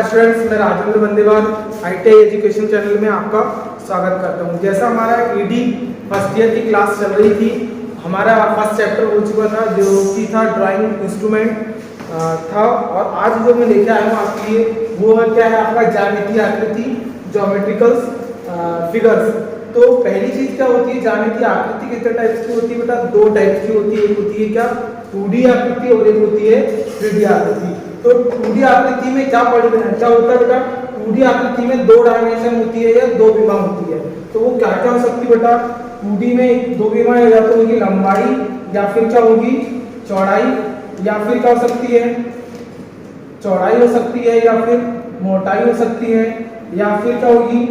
Students, मैं Rajendra Bandewal ITI education channel में आपका स्वागत करता हूं। जैसा हमारा ED फर्स्ट ईयर की क्लास चल रही थी, हमारा फर्स्ट चैप्टर हो चुका था जो कि था ड्राइंग इंस्ट्रूमेंट था। और आज जो मैं लेके आया हूँ आपके लिए वो क्या है, आपका ज्यामितीय आकृति, ज्योमेट्रिकल फिगर्स। तो पहली चीज क्या होती है, ज्यामितीय आकृति कितने टाइप्स की होती है बेटा? दो टाइप्स की होती है। एक होती है क्या, 2D आकृति और एक होती है 3D आकृति। तो 2D आकृति में क्या होता है बेटा? 2D आकृति में दो डायमेंशन होती है या दो विमा होती है। तो वो क्या क्या हो सकती है बेटा? 2D में दो विमा या तो होगी लंबाई या फिर क्या होगी चौड़ाई, या फिर क्या हो सकती है चौड़ाई हो सकती है, या फिर मोटाई हो सकती है, या फिर क्या होगी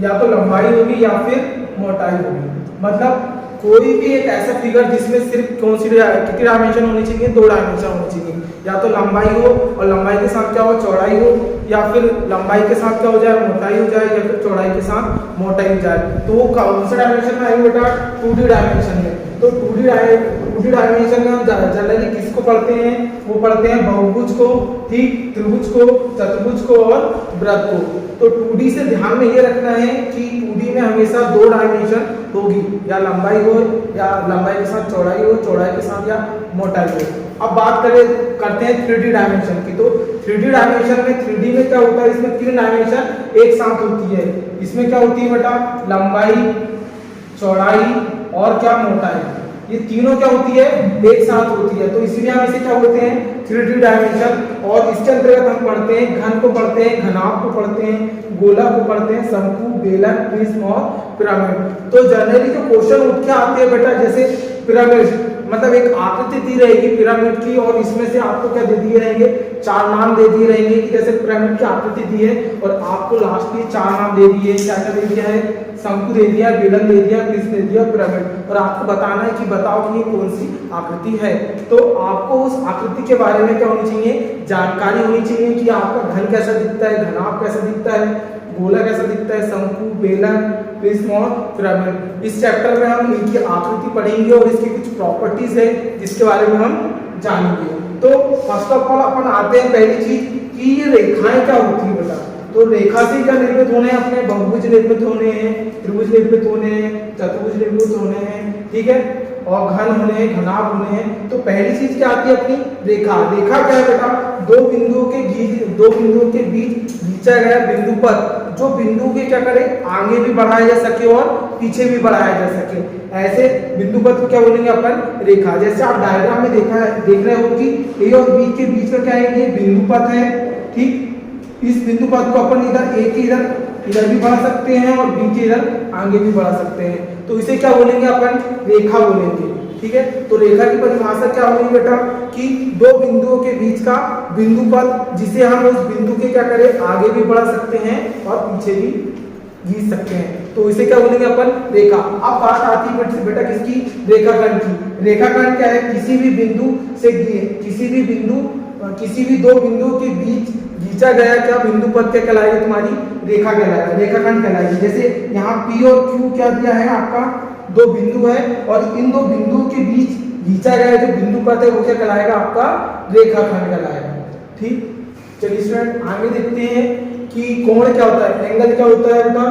या तो लंबाई होगी या फिर मोटाई होगी। मतलब कोई भी एक ऐसा फिगर जिसमें सिर्फ कौन सी कितनी डायमेंशन होनी चाहिए? दो डायमेंशन होनी चाहिए। या तो लंबाई हो और लंबाई के साथ क्या हो चौड़ाई हो, या फिर लंबाई के साथ क्या हो जाए मोटाई हो जाए, या फिर चौड़ाई के साथ मोटाई हो जाए। तो वो कौन सा डायमेंशन में आएगा बेटा? 2D डायमेंशन में। तो 2D डायमेंशन में हम जनरली किसको पढ़ते हैं? वो पढ़ते हैं बहुभुज को, ठीक, त्रिभुज को, चतुर्भुज को और वृत्त को। तो 2D से ध्यान में ये रखना है कि 2D में हमेशा दो डायमेंशन होगी, या लंबाई हो या लंबाई के साथ चौड़ाई हो, चौड़ाई के साथ या मोटाई हो। अब बात करते हैं 3D डायमेंशन की। तो 3D डायमेंशन में 3D में क्या होता है? इसमें तीन डायमेंशन एक साथ होती है। इसमें क्या होती है बेटा? लंबाई, चौड़ाई और क्या मोटाई, ये तीनों क्या होती है? एक साथ होती है। तो इसलिए हम इसे क्या बोलते हैं? 3D dimension. और इसके अंतर्गत हम पढ़ते हैं घन को पढ़ते हैं, घनाभ को पढ़ते हैं, गोला को पढ़ते हैं, शंकु, बेलन, प्रिज्म और पिरामिड। तो जनरली जो क्वेश्चन उठ के आते हैं बेटा, जैसे पिरामिड, मतलब एक आकृति दी रहेगी पिरामिड की और इसमें से आपको क्या दे दिए रहेंगे? चार नाम दे दिए रहेंगे कि जैसे पिरामिड की आकृति दी है और आपको लास्ट में चार नाम दे दिए। क्या क्या दे दिया है? शंकु दे दिया, बेलन दे दिया, प्रिज्म दे दिया, पिरामिड। और आपको बताना है कि बताओ कि ये कौन सी आकृति है। तो आपको उस आकृति के बारे में क्या होनी चाहिए? जानकारी होनी चाहिए कि आपका घन कैसा दिखता है, घनाभ कैसा दिखता है, गोला कैसा दिखता है, शंकु, बेलन, प्रिज्म और पिरामिड। इस चैप्टर में हम इनकी आकृति पढ़ेंगे और इसकी कुछ प्रॉपर्टीज है जिसके बारे में हम जानेंगे। तो फर्स्ट ऑफ ऑल अपन आते हैं पहली चीज कि ये रेखाएं क्या होती है बेटा? तो रेखा से क्या निर्मित होने हैं? अपने बहुभुज निर्मित होने हैं, त्रिभुज निर्मित होने हैं, चतुर्भुज निर्मित होने हैं, ठीक है, और घन होने हैं, घनाभ होने हैं। तो पहली चीज क्या आती है अपनी? रेखा। रेखा क्या है बेटा? दो बिंदुओं के बीच खींचा गया बिंदु पर जो बिंदु के क्या करे? आगे भी बढ़ाया जा सके और पीछे भी बढ़ाया जा सके, ऐसे बिंदु पथ को क्या बोलेंगे अपन? रेखा। जैसे आप डायग्राम में देख रहे हो कि A और B के बीच का क्या है? ये बिंदु पथ है, ठीक। इस बिंदु पथ को अपन इधर A के इधर भी बढ़ा सकते हैं और B के इधर आगे भी बढ़ा सकते हैं। तो इसे क्या बोलेंगे अपन? रेखा बोलेंगे, ठीक है। तो रेखा की परिभाषा क्या होगी बेटा? कि दो बिंदुओं के बीच का बिंदु पथ जिसे हम उस बिंदु के क्या करें? आगे भी बढ़ा सकते हैं और पीछे भी खींच सकते हैं। तो इसे क्या बोलेंगे अपन? रेखा। अब बात आती है बेटा किसकी? रेखाखंड की। रेखाखंड क्या है? किसी भी दो बिंदुओं के बीच खींचा गया क्या बिंदु पथ क्या कहलाएगा? तुम्हारी रेखा कहलाएगा, रेखाखंड कहलाएगी। जैसे यहाँ P और Q क्या दिया है? आपका दो बिंदु है और इन दो बिंदुओं के बीच खींचा गया जो बिंदु पथ है वो क्या कहलाएगा? आपका रेखाखंड कहलाएगा, ठीक। चलिए स्टूडेंट आगे देखते हैं कि कोण क्या होता है, एंगल क्या होता है बेटा?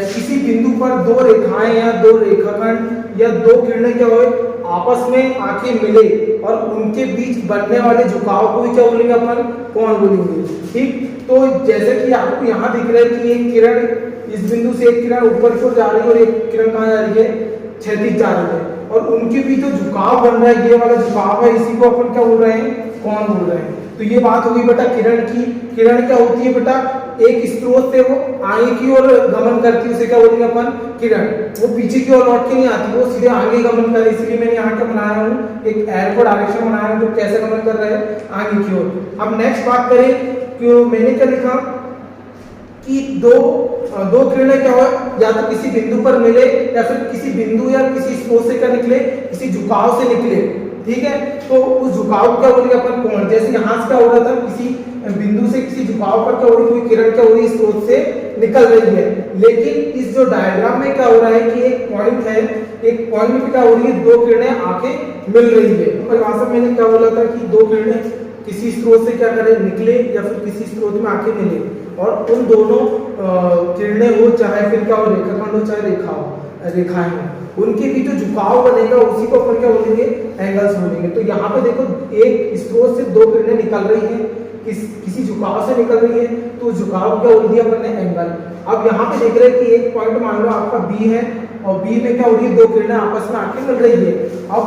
किसी बिंदु पर दो रेखाएं या दो रेखाखंड या दो किरणें क्या हो आपस में आके मिले और उनके बीच बनने वाले झुकाव को भी क्या बोलेंगे अपन? कोण बोलेंगे, ठीक। तो जैसे कि आपको यहाँ दिख रहा है कि एक किरण इस बिंदु से एक किरण ऊपर की ओर जा रही है और एक किरण कहाँ जा रही है? क्षैतिज जा रही है, और उनके बीच जो झुकाव बन रहा है, ये वाला झुकाव है, इसी को अपन क्या बोल रहे हैं? कोण बोल रहे हैं। तो ये बात होगी बेटा किरण की। किरण क्या होती है बेटा? एक स्रोत से वो आगे की ओर गमन करती है, उसे क्या बोलेंगे अपन? किरण। वो पीछे की ओर लौट के नहीं आती, वो सीधे आगे गमन कर रही है। इसलिए मैंने यहाँ क्या बनाया हूँ? एक एरो डायरेक्शन बनाया हूँ जो कैसे गमन कर रहे हैं? आगे की ओर। अब नेक्स्ट बात करें कि मैंने क्या लिखा कि दो किरणें क्या हो या तो किसी बिंदु पर मिले या फिर किसी बिंदु या किसी स्रोत से क्या निकले? किसी झुकाव से निकले, ठीक है। तो उस झुकाव को क्या बोलेंगे अपन? कोण। जैसे यहाँ से क्या हो रहा था? किसी बिंदु से किसी झुकाव पर क्या हो रही है, कोई किरण क्या हो रही है स्रोत से निकल रही है। लेकिन इस जो डायग्राम में क्या हो रहा है कि एक पॉइंट है, एक पॉइंट पे क्या हो रही है, दो किरणें आके मिल रही है। परिभाषा में मैंने क्या बोला था कि दो किरणें किसी स्रोत से क्या करें, निकले या फिर किसी स्रोत में आके मिले, और उन दोनों किरणें हो, चाहे फिर क्या हो, रेखाखंड हो चाहे रेखाएं हो, उनके बीच जो झुकाव बनेगा उसी को अपन क्या बोलेंगे, एंगल्स बोलेंगे। तो यहाँ पे देखो एक स्रोत से दो किरणें निकल रही हैं, किसी झुकाव से निकल रही है, तो झुकाव क्या बोल दिया अपन ने, एंगल। अब यहाँ पे देख रहे हैं कि एक पॉइंट मान लो आपका बी है, और बी में क्या हो रही है, दो किरणें आपस में आके मिल रही है। अब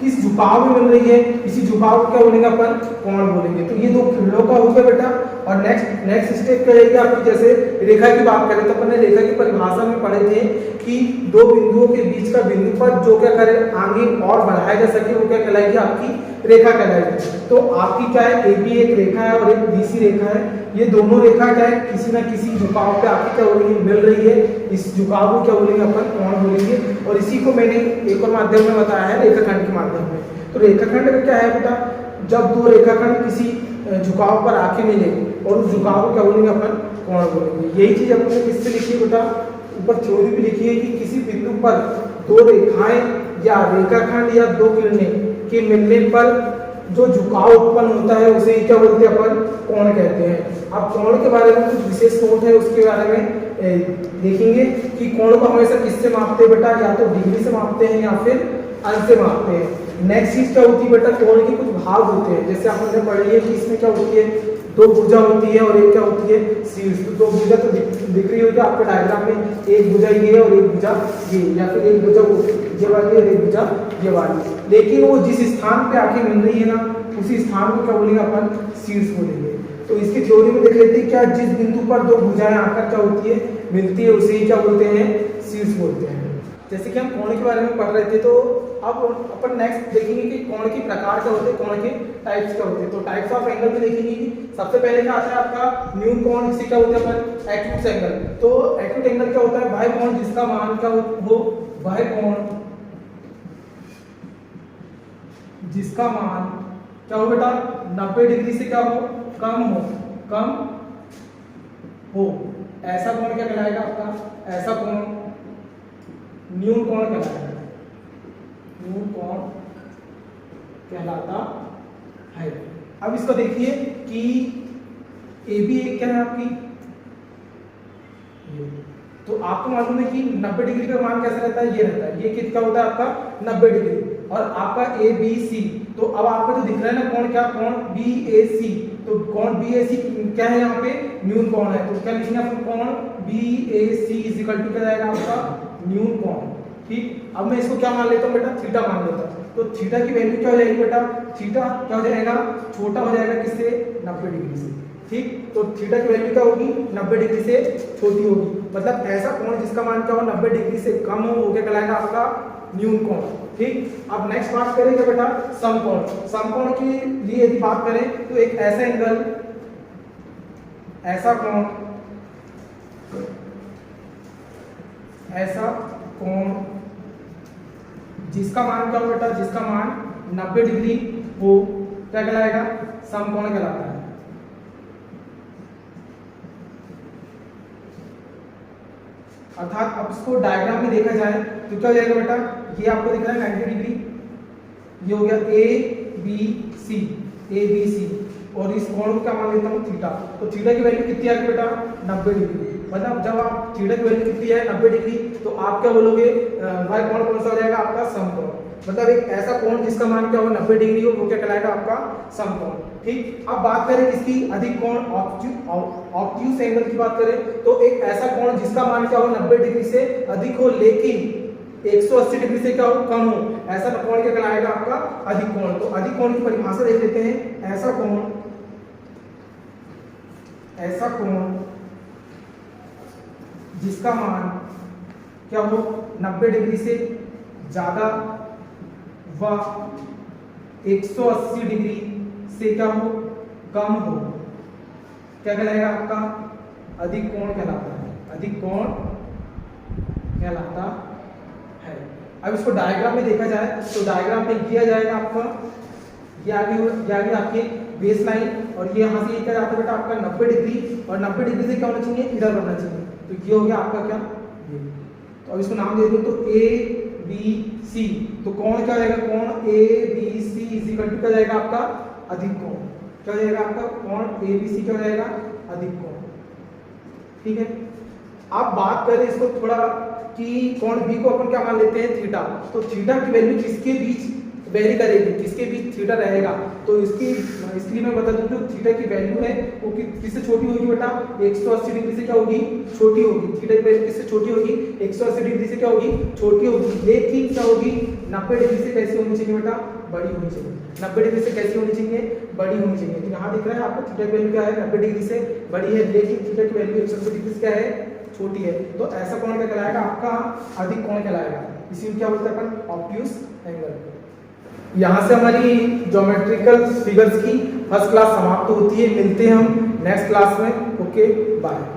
किस झुकाव में मिल रही है, इसी झुकाव को क्या बोलेंगे अपन, कोण बोलेंगे। तो ये दो किरणों का हो गया बेटा। और नेक्स्ट स्टेप क्या रहेगी आपकी, जैसे रेखा की बात करें तो अपन ने रेखा की परिभाषा में पढ़े थे कि दो बिंदुओं के बीच का बिंदु पर जो क्या करे आगे और बढ़ाया जा सके वो क्या कहलाएगी, आपकी रेखा कहलाएगी। तो आपकी क्या है, AB एक रेखा है और एक BC रेखा है। ये दोनों रेखा क्या है, किसी ना किसी झुकाव पे आपकी क्या हो रही है, मिल रही है। इस झुकाव को क्या बोलेंगे अपन, कोण बोलेंगे। और इसी को मैंने एक और माध्यम में बताया है, रेखाखंड के माध्यम में। तो रेखाखंड का क्या है बेटा, जब दो रेखाखंड किसी झुकाव पर आके मिले और उस झुकाव को क्या बोलेंगे अपन, कोण बोलेंगे। यही चीज अपने किससे लिखी है बेटा, ऊपर थ्योरी भी लिखी है कि किसी बिंदु पर दो रेखाएं या रेखाखंड या दो किरणें के मिलने पर जो झुकाव उत्पन्न होता है उसे ही क्या बोलते हैं अपन, कोण कहते हैं। अब कोण के बारे में कुछ विशेष नोट है, उसके बारे में देखेंगे कि कोण को हमेशा किससे मापते हैं बेटा, या तो डिग्री से मापते हैं या फिर अंश से मापते हैं। नेक्स्ट चीज क्या होती है बेटा, कोण के कुछ भाग होते हैं, जैसे आपने पढ़ लिया कि इसमें क्या होती है, दो भुजा होती है और एक क्या होती है, शीर्ष। तो दो भुजा तो दिख रही होगी आपके डायग्राम में, एक भुजा ये है और एक भुजा ये, या फिर एक भुजा ये वाली और एक भुजा ये वाली। लेकिन वो जिस स्थान पे आके मिल रही है ना, उसी स्थान को क्या बोलेंगे अपन, शीर्ष बोलेंगे। तो इसकी थ्योरी में देख लेते हैं, क्या जिस बिंदु पर दो भुजाएं आकर क्या होती है, मिलती है, उसे ही क्या बोलते हैं, शीर्ष बोलते हैं। जैसे कि हम कोण के बारे में पढ़ रहे थे, तो अब अपन नेक्स्ट देखेंगे कि कोण के प्रकार क्या होते हैं, कोण के टाइप्स क्या होते हैं। तो टाइप्स ऑफ एंगल में देखेंगे कि सबसे पहले क्या आता है आपका न्यून कोण, जिसे क्या होता है अपन, एक्यूट एंगल। तो एक्यूट एंगल क्या होता है, बाह्य कोण जिसका मान क्या हो, बाह्य कोण जिसका मान क्या हो बेटा, 90 डिग्री से क्या हो, कम हो, ऐसा कोण क्या कहलाएगा आपका, ऐसा कोण न्यून कोण कहलाता है, न्यून कोण कहलाता है। अब इसको देखिए कि AB एक क्या है आपकी, ये। तो आपको मालूम है कि 90 डिग्री का मान कैसा रहता है, ये रहता है, ये कितना होता है आपका 90 डिग्री। और आपका ABC, तो अब आपको जो दिख रहा है ना कोण, क्या कोण BAC। तो कोण BAC क्या है, यहाँ पे न्यून कोण है। तो क्या लिखेंगे अपन, कोण BAC इज इक्वल टू क्या जाएगा आपका, न्यून कोण। ठीक, अब मैं इसको क्या मान लेता हूँ बेटा, थीटा मान लेता हूँ। तो थीटा की वैल्यू क्या हो जाएगी बेटा, थीटा क्या हो जाएगा, छोटा हो जाएगा किससे, 90 डिग्री से। ठीक, तो थीटा की वैल्यू क्या होगी, 90 डिग्री से छोटी होगी। मतलब ऐसा कोण जिसका मान क्या हो, 90 डिग्री से कम हो, क्या कहलाएगा आपका न्यून कोण। ठीक, अब नेक्स्ट बात करेंगे बेटा समकोण। समकोण के लिए यदि बात करें तो एक ऐसा एंगल, ऐसा कोण, ऐसा कोण जिसका मान क्या हो बेटा, जिसका मान 90 डिग्री हो, क्या कहलाएगा, समकोण कहलाता है। अर्थात अब इसको डायग्राम में देखा जाए तो क्या हो जाएगा बेटा, ये आपको दिख रहा है 90 डिग्री, ये हो गया ABC, और इस कोण को क्या मान लेता हूँ, थीटा। तो थीटा की वैल्यू कितनी आ गई बेटा, 90 डिग्री। मतलब जब आप थीटा की वैल्यू कितनी है, 90 डिग्री, तो आप क्या बोलोगे, वह कोण कौन सा हो जाएगा आपका, समकोण। मतलब एक ऐसा कोण जिसका मान क्या हो, 90 डिग्री हो, वो क्या कहलाएगा आपका समकोण। ठीक, अब बात करें किसकी, अधिक कोण ऑब्ट्यूज एंगल की बात करें तो एक ऐसा कोण जिसका मान क्या हो, 90 डिग्री से अधिक हो लेकिन 180 डिग्री से क्या हो, कम हो, ऐसा कोण क्या कहलाएगा आपका अधिक कोण। तो अधिक कोण की परिभाषा देख लेते हैं, ऐसा कोण जिसका मान क्या हो, 90 डिग्री से ज्यादा व 180 डिग्री से क्या हो, कम हो, क्या कहलाएगा आपका अधिक कोण कहलाता है, अधिक कोण कहलाता है। अब इसको डायग्राम में देखा जाए तो डायग्राम में किया जाएगा आपका, ये आगे आपके बेस लाइन और ये यहाँ से ये क्या आता है बेटा आपका 90 डिग्री, और 90 डिग्री से क्या होना चाहिए, इधर बनना चाहिए। तो ये हो गया आपका क्या, ये। तो अब इसको नाम दे दूं तो ए बी सी। तो कौन क्या हो जाएगा, कौन A B C is equal to क्या जाएगा आपका, अधिक कोण। क्या हो जाएगा आपका, कौन ए बी सी क्या हो जाएगा, अधिक कोण। ठीक है, आप बात करें इसको थोड़ा कि कौन बी को अपन क्या मान लेते हैं, थीटा। तो थीटा की वैल्यू किसके बीच वेरी करेगी, किसके बीच थीटा रहेगा। तो इसलिए मैं बता दूं जो थीटा की वैल्यू है वो किससे छोटी होगी बेटा, 180 डिग्री से क्या होगी, छोटी होगी। थीटा की वैल्यू किससे छोटी होगी, 180 डिग्री से क्या होगी, छोटी होगी। लेकिन क्या होगी, 90 डिग्री से कैसी होनी चाहिए बेटा, बड़ी होनी चाहिए। 90 डिग्री से कैसी होनी चाहिए, बड़ी होनी चाहिए। तो यहाँ दिख रहा है आपको थीटा की वैल्यू क्या है, 90 डिग्री से बड़ी है, लेकिन थीटा की वैल्यू 180 डिग्री से क्या है, छोटी है। तो ऐसा कोण क्या कहलाएगा, आपका अधिक कोण कहलाएगा। इसी को क्या बोलते हैं अपन, ऑब्ट्यूज एंगल। यहाँ से हमारी ज्योमेट्रिकल फिगर्स की फर्स्ट क्लास समाप्त होती है। मिलते हैं हम नेक्स्ट क्लास में। Okay, bye.